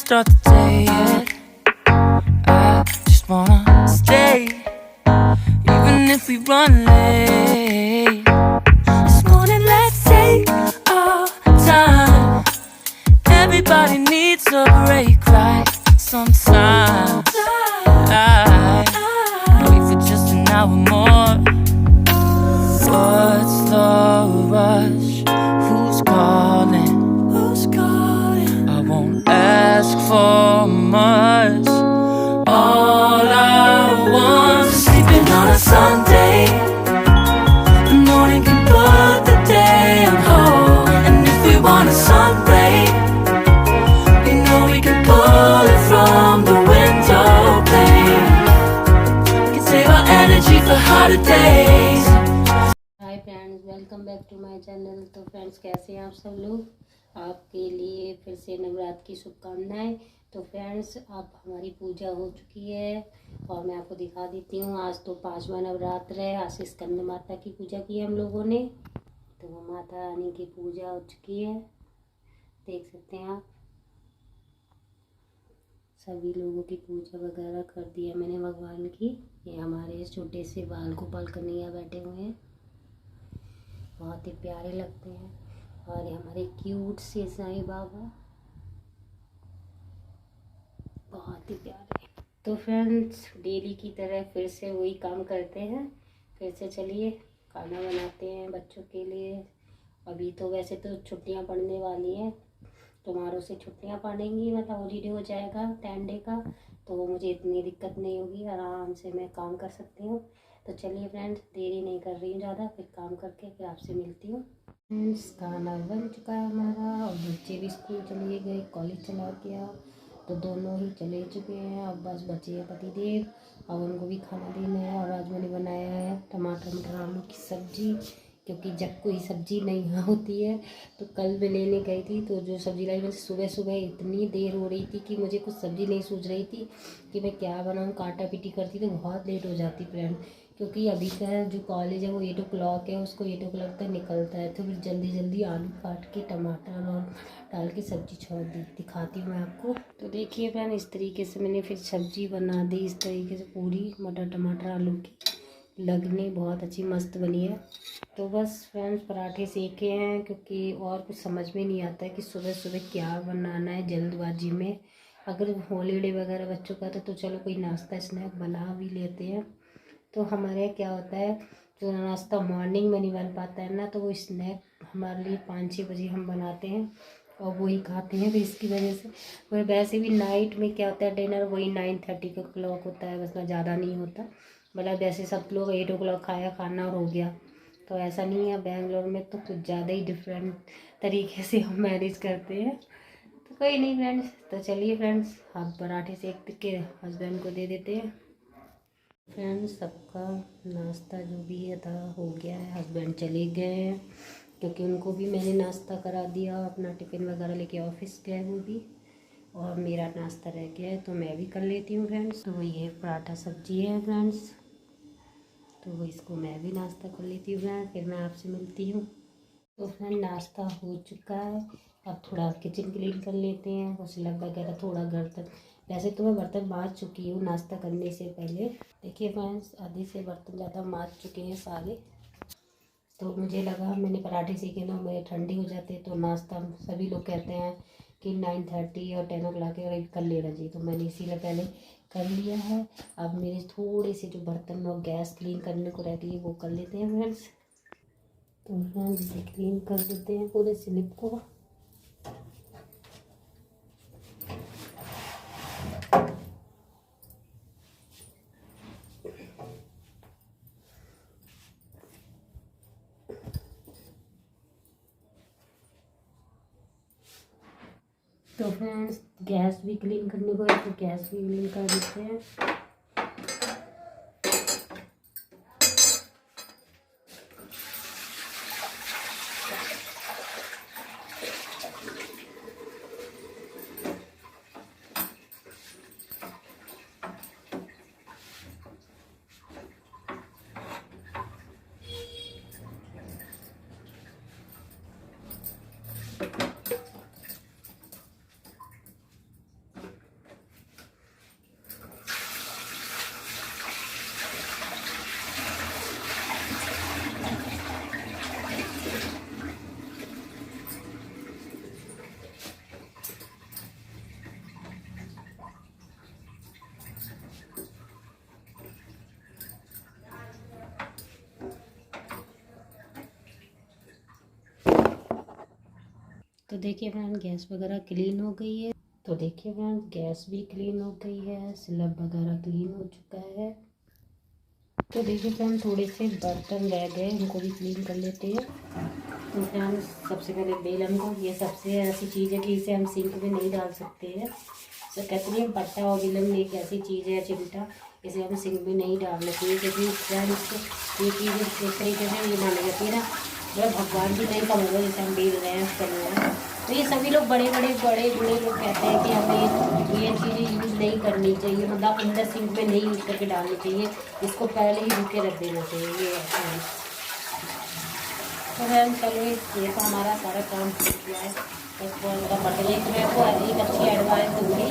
start the day yet. I just wanna stay, even if we run late. This morning, let's take our time. Everybody needs a break, right? Sometimes I wait for just an hour more. What's the rush? Who's calling? Who's calling? I won't ask for much. All I want is sleeping on a Sunday. The morning can put the day on hold. And if we want a sun ray, we know we can pull it from the window pane. We can save our energy for harder days. Hi friends, welcome back to my channel. तो friends, कैसे हैं आप सब लोग? आपके लिए फिर से नवरात्र की शुभकामनाएं। तो फ्रेंड्स, अब हमारी पूजा हो चुकी है और मैं आपको दिखा देती हूँ। आज तो 5वां नवरात्र है। आज से स्कंद माता की पूजा की है हम लोगों ने। तो माता रानी की पूजा हो चुकी है, देख सकते हैं आप। सभी लोगों की पूजा वगैरह कर दी है मैंने भगवान की। ये हमारे छोटे से बाल गोपाल कन्हैया बैठे हुए हैं, बहुत ही प्यारे लगते हैं। और ये हमारे क्यूट से साईं बाबा, बहुत ही प्यारे। तो फ्रेंड्स, डेली की तरह फिर से वही काम करते हैं। फिर से चलिए खाना बनाते हैं बच्चों के लिए। अभी तो वैसे तो छुट्टियां पड़ने वाली हैं, तुम्हारों से छुट्टियां पड़ेंगी, मतलब हॉलीडे हो जाएगा 10 डे का। तो मुझे इतनी दिक्कत नहीं होगी, आराम से मैं काम कर सकती हूँ। तो चलिए फ्रेंड्स, देरी नहीं कर रही हूँ ज़्यादा, फिर काम करके फिर आपसे मिलती हूँ। फ्रेंड्स, खाना बन चुका है हमारा और बच्चे भी स्कूल चले गए, कॉलेज चला गया, तो दोनों ही चले चुके हैं। अब बस बचे हैं पतिदेव, अब उनको भी खाना देना है। और आज मैंने बनाया है टमाटर मटर आलू की सब्जी, क्योंकि जब कोई सब्जी नहीं होती है तो कल मैं लेने गई थी, तो जो सब्ज़ी लाई मैं सुबह सुबह इतनी देर हो रही थी कि मुझे कुछ सब्ज़ी नहीं सूझ रही थी कि मैं क्या बनाऊँ। काटा पीटी करती तो बहुत लेट हो जाती फ्रेंड, क्योंकि अभी का जो कॉलेज है वो 8 o'clock है, उसको 8 o'clock तक निकलता है। तो फिर जल्दी जल्दी आलू काट के टमाटर और डाल के सब्ज़ी छोड़ दी, दिखाती हूँ मैं आपको। तो देखिए फ्रेंड, इस तरीके से मैंने फिर सब्ज़ी बना दी, इस तरीके से पूरी मटर टमाटर आलू की, लगने बहुत अच्छी मस्त बनी है। तो बस फ्रेंड्स, पराठे सेके हैं, क्योंकि और कुछ समझ में नहीं आता है कि सुबह सुबह क्या बनाना है जल्दबाजी में। अगर हॉलीडे वगैरह बच्चों का तो चलो कोई नाश्ता स्नैक बना भी लेते हैं। तो हमारे यहाँ क्या होता है, जो नाश्ता मॉर्निंग में नहीं बन पाता है ना, तो वो स्नैक हमारे लिए 5-6 बजे हम बनाते हैं और वही खाते हैं। तो इसकी वजह से और वैसे भी नाइट में क्या होता है, डिनर वही 9:30 का क्लॉक होता है, बस ना ज़्यादा नहीं होता। मतलब जैसे सब लोग 8 o'clock खाया खाना और हो गया, तो ऐसा नहीं है। बेंगलोर में तो कुछ ज़्यादा ही डिफरेंट तरीके से हम मैनेज करते हैं। तो कोई नहीं फ्रेंड्स, तो चलिए फ्रेंड्स, आप पराठे सेक के हस्बैंड को दे देते हैं। फ्रेंड्स, सबका नाश्ता जो भी है था हो गया है, हस्बैंड चले गए हैं, क्योंकि उनको भी मैंने नाश्ता करा दिया, अपना टिफ़िन वगैरह लेके ऑफिस गए वो भी। और मेरा नाश्ता रह गया है तो मैं भी कर लेती हूँ फ्रेंड्स। तो ये पराठा सब्जी है फ्रेंड्स, तो वो इसको मैं भी नाश्ता कर लेती हूँ फ्रेंड, फिर मैं आपसे मिलती हूँ। तो फ्रेंड, नाश्ता हो चुका है, अब थोड़ा किचन क्लीन कर लेते हैं, कुछ लग वगैरह थोड़ा घर तक। वैसे तो मैं बर्तन मांज चुकी हूँ नाश्ता करने से पहले। देखिए फ्रेंड्स, आधे से बर्तन ज़्यादा मांज चुके हैं सारे। तो मुझे लगा मैंने पराठे सीखे ना, मेरे ठंडे हो जाते, तो नाश्ता सभी लोग कहते हैं कि 9:30 और 10 o'clock के कर लेना चाहिए, तो मैंने इसीलिए पहले कर लिया है। अब मेरे थोड़े से जो बर्तन और गैस क्लीन करने को रहती है वो कर लेते हैं फ्रेंड्स। तो फ्रेंड्स, इसे क्लीन कर देते हैं पूरे स्लिप को। तो फ्रेंड्स, गैस भी क्लीन करने को है, तो गैस भी क्लीन कर देते हैं। तो देखिए फ्रेंड गैस वगैरह क्लीन हो गई है। तो देखिए फ्रेंड गैस भी क्लीन हो गई है, स्लैब वगैरह क्लीन हो चुका है। तो देखिए फ्रेंड थोड़े से बर्तन रह गए, उनको भी क्लीन कर लेते हैं। तो फ्रेंड सबसे पहले बेलन को, ये सबसे ऐसी चीज़ है कि इसे हम सिंक में नहीं डाल सकते हैं। तो कहते हैं पट्टा और बेलन एक ऐसी चीज़ है, चिमटा, इसे हमें सिंक में नहीं डालना चाहिए, क्योंकि फ्रेंड ये चीज़ इस तरीके से ये मानी जाती है ना, मतलब भगवान की नहीं कम होगा जैसे हम बेल रहे हैं कर रहे हैं। तो ये सभी लोग बड़े बूढ़े लोग कहते हैं कि हमें ये चीज़ें यूज़ नहीं करनी चाहिए, मतलब अंदर सिंक में नहीं यूज़ करके डालनी चाहिए, इसको पहले ही रुके रख देना चाहिए। ये है तो मैम चलो ये तो हमारा सारा काम हो गया है। बस थोड़ा बर्तन एक मैं को एक अच्छी एडवाइस दूँगी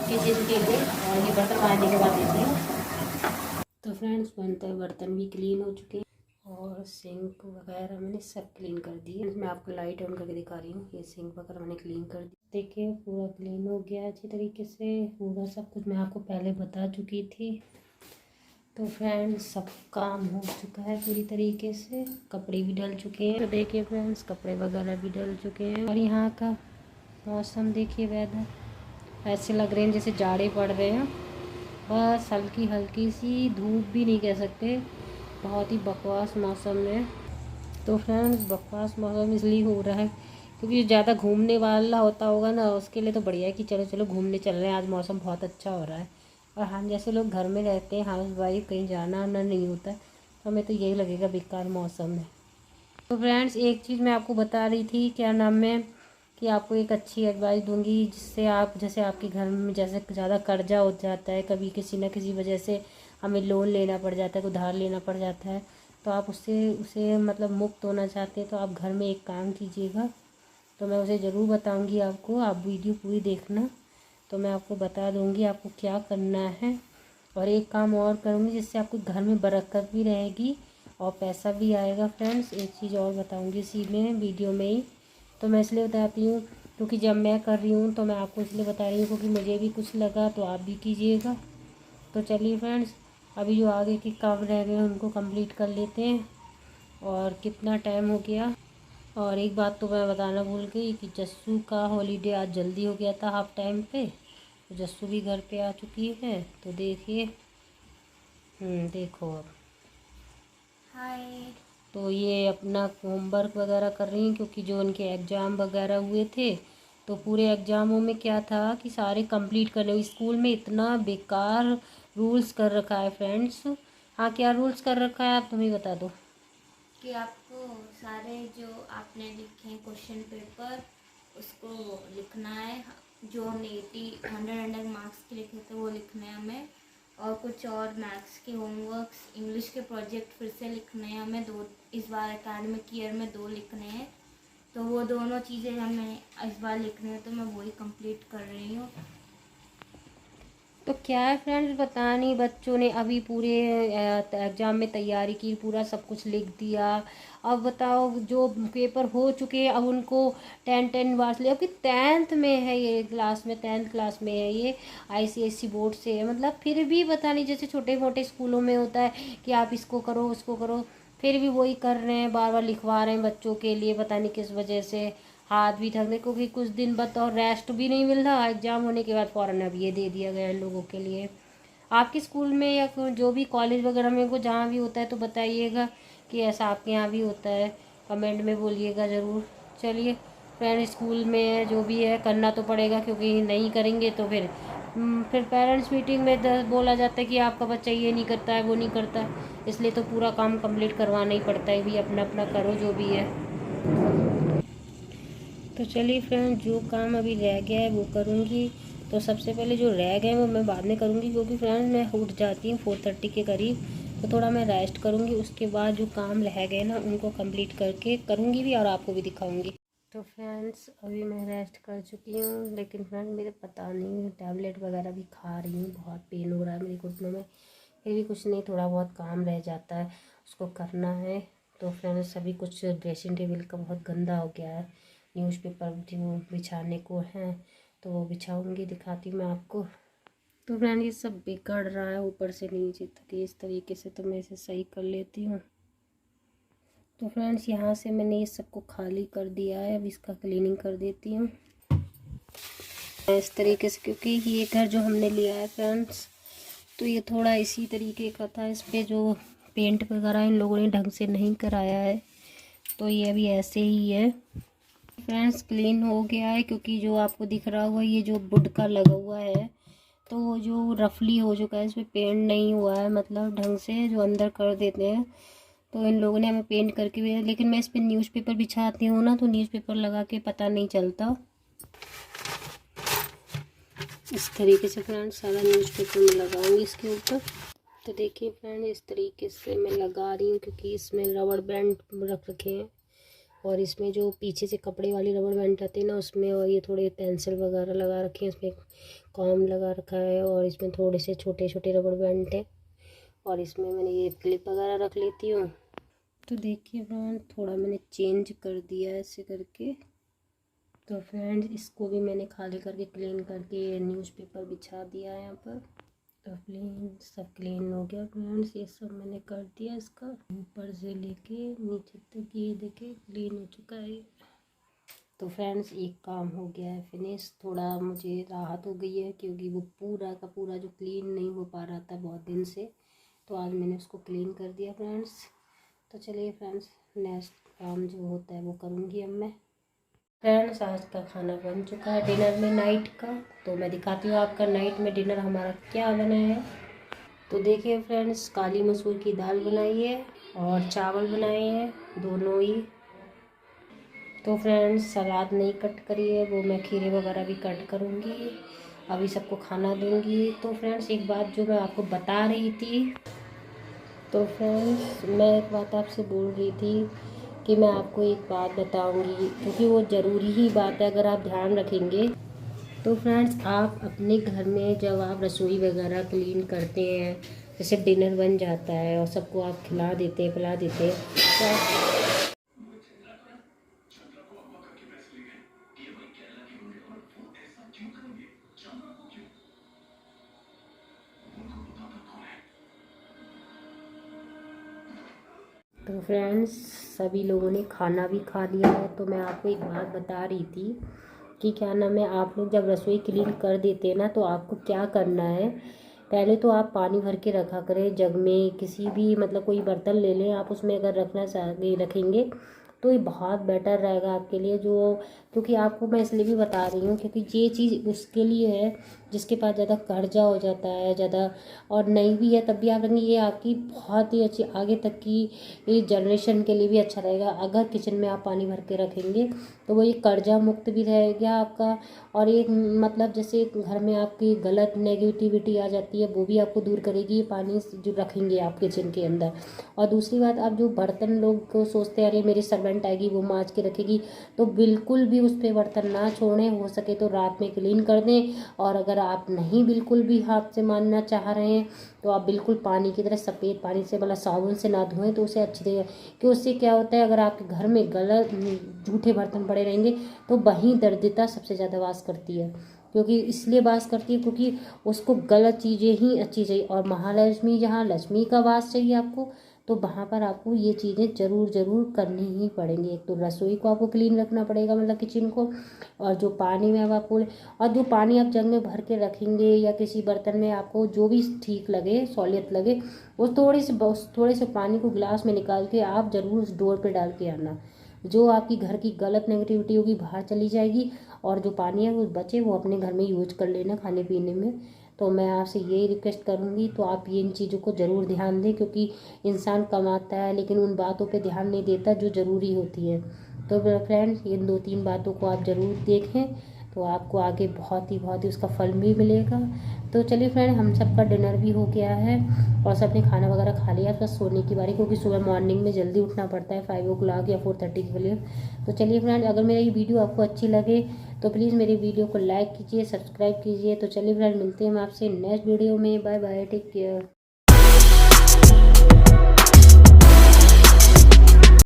किचन के लिए, और ये बर्तन मारने के बाद देती हूँ। तो फ्रेंड्स बनते हैं बर्तन भी क्लीन हो चुके हैं और सिंक वगैरह मैंने सब क्लीन कर दिए। मैं आपको लाइट ऑन करके दिखा रही हूँ, ये सिंक वगैरह मैंने क्लीन कर दी। देखिए पूरा क्लीन हो गया अच्छी तरीके से, पूरा सब कुछ मैं आपको पहले बता चुकी थी। तो फ्रेंड्स सब काम हो चुका है पूरी तरीके से, कपड़े भी डल चुके हैं। तो देखिए फ्रेंड्स कपड़े वगैरह भी डल चुके हैं, और यहाँ का मौसम देखिए, वेदर ऐसे लग रहे हैं जैसे जाड़े पड़ रहे हैं, बस हल्की हल्की सी धूप भी नहीं कह सकते, बहुत ही बकवास मौसम है। तो फ्रेंड्स बकवास मौसम इसलिए हो रहा है क्योंकि ज़्यादा घूमने वाला होता होगा ना, उसके लिए तो बढ़िया है कि चलो चलो घूमने चल रहे हैं, आज मौसम बहुत अच्छा हो रहा है। और हम जैसे लोग घर में रहते हैं, हाउस वाइफ, कहीं जाना आना नहीं होता है, तो हमें तो यही लगेगा बेकार मौसम है। तो फ्रेंड्स एक चीज़ मैं आपको बता रही थी, क्या नाम है, कि आपको एक अच्छी एडवाइस दूंगी, जिससे आप, जैसे आपके घर में जैसे ज़्यादा कर्जा हो जाता है, कभी किसी न किसी वजह से हमें लोन लेना पड़ जाता है, उधार लेना पड़ जाता है, तो आप उसे मतलब मुक्त होना चाहते हैं, तो आप घर में एक काम कीजिएगा। तो मैं उसे ज़रूर बताऊंगी आपको, आप वीडियो पूरी देखना, तो मैं आपको बता दूंगी आपको क्या करना है। और एक काम और करूँगी जिससे आपको घर में बरकत भी रहेगी और पैसा भी आएगा। फ्रेंड्स एक चीज़ और बताऊंगी इसी में वीडियो में ही, तो मैं इसलिए बताती हूँ क्योंकि जब मैं कर रही हूँ तो मैं आपको इसलिए बता रही हूँ क्योंकि मुझे भी कुछ लगा, तो आप भी कीजिएगा। तो चलिए फ्रेंड्स अभी जो आगे के काम रह गए उनको कंप्लीट कर लेते हैं। और कितना टाइम हो गया, और एक बात तो मैं बताना भूल गई कि जस्सू का हॉलीडे आज जल्दी हो गया था हाफ टाइम पे, तो जस्सू भी घर पे आ चुकी है। तो देखिए देखो अब हाय, तो ये अपना होमवर्क वगैरह कर रही हैं क्योंकि जो उनके एग्ज़ाम वगैरह हुए थे, तो पूरे एग्ज़ामों में क्या था कि सारे कंप्लीट करने, स्कूल में इतना बेकार रूल्स कर रखा है फ्रेंड्स। हाँ क्या रूल्स कर रखा है आप तुम्हें बता दो। कि आपको सारे जो आपने लिखे हैं क्वेश्चन पेपर उसको लिखना है, जो हमने 100 मार्क्स के लिखे थे वो लिखने हैं हमें, और कुछ और मैथ्स के होमवर्क्स, इंग्लिश के प्रोजेक्ट फिर से लिखने हैं हमें 2, इस बार एकेडमिक ईयर में 2 लिखने हैं। तो वो दोनों चीज़ें हमें इस बार लिखने हैं, तो मैं वही कंप्लीट कर रही हूँ। तो क्या है फ्रेंड्स, पता नहीं बच्चों ने अभी पूरे एग्ज़ाम में तैयारी की, पूरा सब कुछ लिख दिया। अब बताओ जो पेपर हो चुके हैं अब उनको 10 बार ले, अभी 10th में है ये क्लास में, 10th क्लास में है ये, ICSE बोर्ड से है, मतलब फिर भी पता नहीं जैसे छोटे मोटे स्कूलों में होता है कि आप इसको करो उसको करो, फिर भी वही कर रहे हैं, बार बार लिखवा रहे हैं बच्चों के लिए, पता नहीं किस वजह से। हाथ भी थक गए क्योंकि कुछ दिन बाद और रेस्ट भी नहीं मिल रहा, एग्जाम होने के बाद फ़ौरन अब ये दे दिया गया है लोगों के लिए। आपके स्कूल में या जो भी कॉलेज वगैरह में को जहाँ भी होता है तो बताइएगा कि ऐसा आपके यहाँ भी होता है, कमेंट में बोलिएगा ज़रूर। चलिए फ्रेंड स्कूल में जो भी है करना तो पड़ेगा, क्योंकि नहीं करेंगे तो फिर पेरेंट्स मीटिंग में बोला जाता है कि आपका बच्चा ये नहीं करता है वो नहीं करता है, इसलिए तो पूरा काम कंप्लीट करवाना ही पड़ता है, भी अपना अपना करो जो भी है। तो चलिए फ्रेंड जो काम अभी रह गया है वो करूँगी। तो सबसे पहले जो रह गए वो मैं बाद में करूँगी, क्योंकि फ्रेंड मैं उठ जाती हूँ 4:30 के करीब, तो थोड़ा मैं रेस्ट करूँगी, उसके बाद जो काम रह गए ना उनको कंप्लीट करके करूँगी भी और आपको भी दिखाऊँगी। तो फ्रेंड्स अभी मैं रेस्ट कर चुकी हूँ, लेकिन फ्रेंड मेरे पता नहीं टैबलेट वगैरह भी खा रही हूँ, बहुत पेन हो रहा है मेरे घुटनों में, फिर भी कुछ नहीं, थोड़ा बहुत काम रह जाता है उसको करना है। तो फ्रेंड्स अभी कुछ ड्रेसिंग टेबल का बहुत गंदा हो गया है, न्यूज़पेपर जो बिछाने को हैं तो वो बिछाऊंगी, दिखाती हूँ मैं आपको। तो फ्रेंड ये सब बिगड़ रहा है ऊपर से नीचे तक इस तरीके से, तो मैं इसे सही कर लेती हूँ। तो फ्रेंड्स यहाँ से मैंने ये सबको खाली कर दिया है, अब इसका क्लीनिंग कर देती हूँ इस तरीके से, क्योंकि ये घर जो हमने लिया है फ्रेंड्स तो ये थोड़ा इसी तरीके का था। इस पर जो पेंट वगैरह इन लोगों ने ढंग से नहीं कराया है, तो ये अभी ऐसे ही है। फ्रेंड्स क्लीन हो गया है, क्योंकि जो आपको दिख रहा हुआ ये जो वुड का लगा हुआ है तो वो जो रफली हो चुका है, इस पर पेंट नहीं हुआ है मतलब ढंग से, जो अंदर कर देते हैं। तो इन लोगों ने हमें पेंट करके भी, लेकिन मैं इस पर न्यूज़पेपर बिछाती हूँ ना, तो न्यूज़पेपर लगा के पता नहीं चलता। इस तरीके से फ्रेंड्स सारा न्यूज़पेपर मैं लगाऊंगी इसके ऊपर। तो देखिए फ्रेंड इस तरीके से मैं लगा रही हूँ, क्योंकि इसमें रबड़ बैंड रख रखे हैं और इसमें जो पीछे से कपड़े वाली रबड़ बैंड आती है ना उसमें, और ये थोड़े पेंसिल वगैरह लगा रखे हैं, इसमें कॉम लगा रखा है और इसमें थोड़े से छोटे छोटे रबड़ बैंड है और इसमें मैंने ये क्लिप वगैरह रख लेती हूँ। तो देखिए फ्रेंड थोड़ा मैंने चेंज कर दिया ऐसे करके। तो फ्रेंड इसको भी मैंने खाली करके क्लीन करके न्यूज़पेपर बिछा दिया है यहाँ पर। तो सब क्लीन हो गया फ्रेंड्स, ये सब मैंने कर दिया, इसका ऊपर से लेके नीचे तक ये देखे क्लीन हो चुका है। तो फ्रेंड्स एक काम हो गया है फिनिश, थोड़ा मुझे राहत हो गई है, क्योंकि वो पूरा का पूरा जो क्लीन नहीं हो पा रहा था बहुत दिन से, तो आज मैंने उसको क्लीन कर दिया फ्रेंड्स। तो चलिए फ्रेंड्स नेक्स्ट काम जो होता है वो करूँगी अब मैं। फ्रेंड्स आज का खाना बन चुका है डिनर में नाइट का, तो मैं दिखाती हूँ आपका नाइट में डिनर हमारा क्या बना है। तो देखिए फ्रेंड्स काली मसूर की दाल बनाई है और चावल बनाए हैं दोनों ही। तो फ्रेंड्स सलाद नहीं कट करी है, वो मैं खीरे वगैरह भी कट करूँगी, अभी सबको खाना दूँगी। तो फ्रेंड्स एक बात जो मैं आपको बता रही थी, तो फ्रेंड्स मैं एक बात आपसे बोल रही थी कि मैं आपको एक बात बताऊंगी, क्योंकि वो ज़रूरी ही बात है अगर आप ध्यान रखेंगे। तो फ्रेंड्स आप अपने घर में जब आप रसोई वगैरह क्लीन करते हैं, जैसे डिनर बन जाता है और सबको आप खिला देते हैं पिला देते हैं, तो फ्रेंड्स सभी लोगों ने खाना भी खा लिया है। तो मैं आपको एक बात बता रही थी कि क्या नाम है, आप लोग जब रसोई क्लीन कर देते हैं ना, तो आपको क्या करना है, पहले तो आप पानी भर के रखा करें जग में, किसी भी मतलब कोई बर्तन ले लें आप, उसमें अगर रखेंगे तो ये बहुत बेटर रहेगा आपके लिए। जो क्योंकि आपको मैं इसलिए भी बता रही हूँ क्योंकि ये चीज़ उसके लिए है जिसके पास ज़्यादा कर्जा हो जाता है ज़्यादा, और नहीं भी है तब भी आप रखेंगे, ये आपकी बहुत ही अच्छी आगे तक की ये जनरेशन के लिए भी अच्छा रहेगा। अगर किचन में आप पानी भर के रखेंगे तो वो ये कर्जा मुक्त भी रहेगा आपका, और एक मतलब जैसे घर में आपकी गलत नेगेटिविटी आ जाती है वो भी आपको दूर करेगी ये पानी जो रखेंगे आप किचन के अंदर। और दूसरी बात, आप जो बर्तन लोग को सोचते हैं अरे मेरी सर्वेंट आएगी वो मांज के रखेगी, तो बिल्कुल भी उस पर बर्तन ना छोड़ें, हो सके तो रात में क्लीन कर दें। और अगर आप नहीं बिल्कुल भी हाथ से मानना चाह रहे हैं तो आप बिल्कुल पानी की तरह सफ़ेद पानी से मतलब साबुन से ना धोएं तो उसे अच्छी तरह, कि उससे क्या होता है अगर आपके घर में गलत झूठे बर्तन पड़े रहेंगे तो वहीं दरिद्रता सबसे ज़्यादा वास करती है, क्योंकि इसलिए वास करती है क्योंकि उसको गलत चीज़ें ही अच्छी चाहिए। और महालक्ष्मी जहाँ लक्ष्मी का वास चाहिए आपको, तो वहाँ पर आपको ये चीज़ें ज़रूर करनी ही पड़ेंगी। एक तो रसोई को आपको क्लीन रखना पड़ेगा मतलब किचन को, और जो पानी में अब आपको, और जो पानी आप जग में भर के रखेंगे या किसी बर्तन में आपको जो भी ठीक लगे सहूलियत लगे, वो थोड़े से पानी को गिलास में निकाल के आप ज़रूर उस डोर पे डाल के आना। जो आपकी घर की गलत नेगेटिविटी होगी बाहर चली जाएगी, और जो पानी है वो बचे वो अपने घर में यूज कर लेना खाने पीने में। तो मैं आपसे यही रिक्वेस्ट करूँगी, तो आप ये इन चीज़ों को ज़रूर ध्यान दें, क्योंकि इंसान कमाता है लेकिन उन बातों पे ध्यान नहीं देता जो ज़रूरी होती है। तो फ्रेंड्स इन 2-3 बातों को आप ज़रूर देखें, तो आपको आगे बहुत ही उसका फल भी मिलेगा। तो चलिए फ्रेंड हम सबका डिनर भी हो गया है और सबने खाना वगैरह खा लिया, बस सोने की बारी, क्योंकि सुबह मॉर्निंग में जल्दी उठना पड़ता है 5 o'clock या 4:30 के लिए। तो चलिए फ्रेंड अगर मेरा ये वीडियो आपको अच्छी लगे तो प्लीज़ मेरी वीडियो को लाइक कीजिए, सब्सक्राइब कीजिए। तो चलिए फ्रेंड मिलते हैं हम आपसे नेक्स्ट वीडियो में। Bye bye, take care.